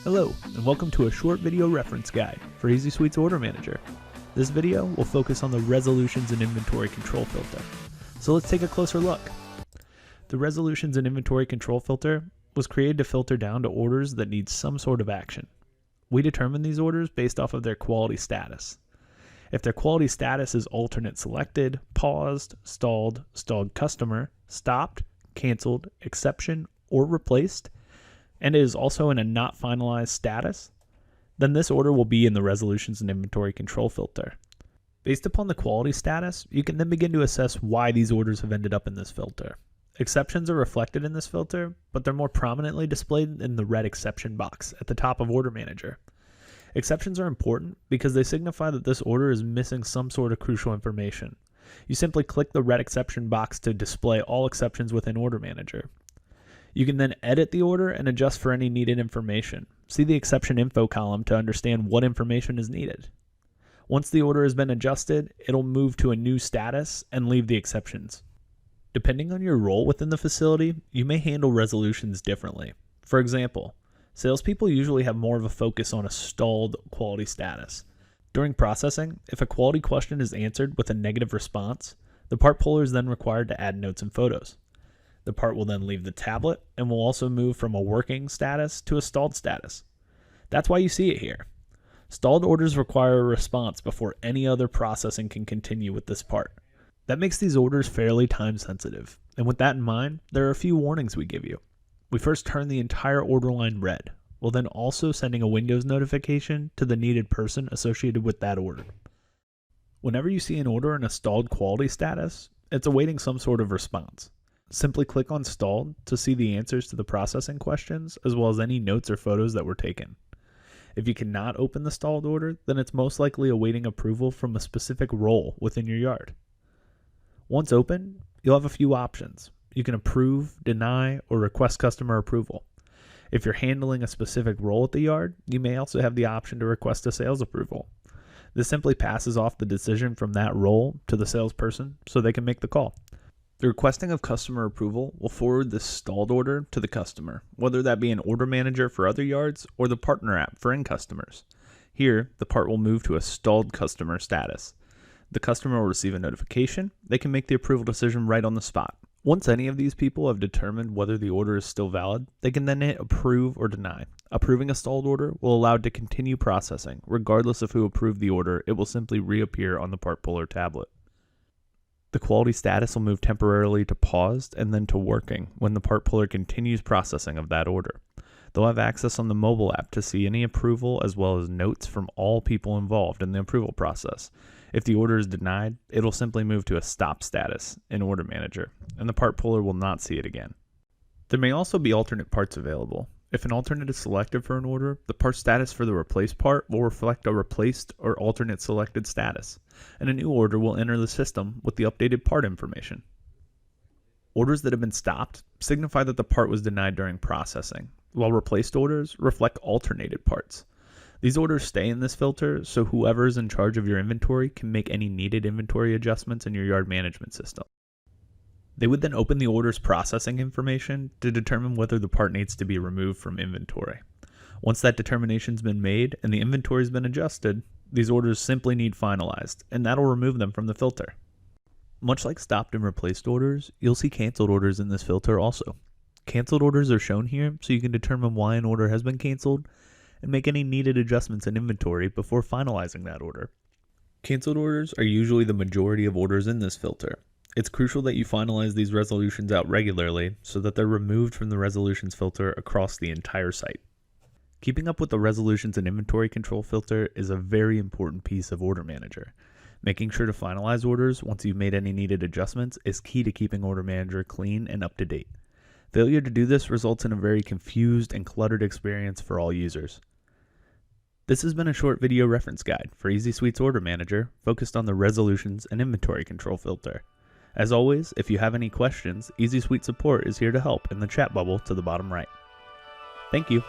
Hello, and welcome to a short video reference guide for Easy Suite's Order Manager. This video will focus on the Resolutions and Inventory Control Filter. So let's take a closer look. The Resolutions and Inventory Control Filter was created to filter down to orders that need some sort of action. We determine these orders based off of their quality status. If their quality status is alternate selected, paused, stalled, stalled customer, stopped, canceled, exception, or replaced, and it is also in a not finalized status, then this order will be in the Resolutions and Inventory Control Filter. Based upon the quality status, you can then begin to assess why these orders have ended up in this filter. Exceptions are reflected in this filter, but they're more prominently displayed in the red exception box at the top of Order Manager. Exceptions are important because they signify that this order is missing some sort of crucial information. You simply click the red exception box to display all exceptions within Order Manager. You can then edit the order and adjust for any needed information. See the exception info column to understand what information is needed. Once the order has been adjusted, it'll move to a new status and leave the exceptions. Depending on your role within the facility, you may handle resolutions differently. For example, salespeople usually have more of a focus on a stalled quality status. During processing, if a quality question is answered with a negative response, the part puller is then required to add notes and photos. The part will then leave the tablet and will also move from a working status to a stalled status. That's why you see it here. Stalled orders require a response before any other processing can continue with this part. That makes these orders fairly time sensitive, and with that in mind, there are a few warnings we give you. We first turn the entire order line red, while then also sending a Windows notification to the needed person associated with that order. Whenever you see an order in a stalled quality status, it's awaiting some sort of response. Simply click on Stalled to see the answers to the processing questions, as well as any notes or photos that were taken. If you cannot open the stalled order, then it's most likely awaiting approval from a specific role within your yard. Once open, you'll have a few options. You can approve, deny, or request customer approval. If you're handling a specific role at the yard, you may also have the option to request a sales approval. This simply passes off the decision from that role to the salesperson so they can make the call. The requesting of customer approval will forward this stalled order to the customer, whether that be an Order Manager for other yards or the partner app for end customers. Here, the part will move to a stalled customer status. The customer will receive a notification. They can make the approval decision right on the spot. Once any of these people have determined whether the order is still valid, they can then hit approve or deny. Approving a stalled order will allow it to continue processing. Regardless of who approved the order, it will simply reappear on the part puller tablet. The quality status will move temporarily to paused and then to working when the part puller continues processing of that order. They'll have access on the mobile app to see any approval as well as notes from all people involved in the approval process. If the order is denied, it'll simply move to a stop status in Order Manager, and the part puller will not see it again. There may also be alternate parts available. If an alternate is selected for an order, the part status for the replaced part will reflect a replaced or alternate selected status, and a new order will enter the system with the updated part information. Orders that have been stopped signify that the part was denied during processing, while replaced orders reflect alternated parts. These orders stay in this filter, so whoever is in charge of your inventory can make any needed inventory adjustments in your yard management system. They would then open the order's processing information to determine whether the part needs to be removed from inventory. Once that determination's been made and the inventory's been adjusted, these orders simply need finalized, and that'll remove them from the filter. Much like stopped and replaced orders, you'll see canceled orders in this filter also. Canceled orders are shown here so you can determine why an order has been canceled and make any needed adjustments in inventory before finalizing that order. Canceled orders are usually the majority of orders in this filter. It's crucial that you finalize these resolutions out regularly so that they're removed from the resolutions filter across the entire site. Keeping up with the Resolutions and Inventory Control Filter is a very important piece of Order Manager. Making sure to finalize orders once you've made any needed adjustments is key to keeping Order Manager clean and up to date. Failure to do this results in a very confused and cluttered experience for all users. This has been a short video reference guide for Easy Suite's Order Manager focused on the Resolutions and Inventory Control Filter. As always, if you have any questions, Easy Suite support is here to help in the chat bubble to the bottom right. Thank you.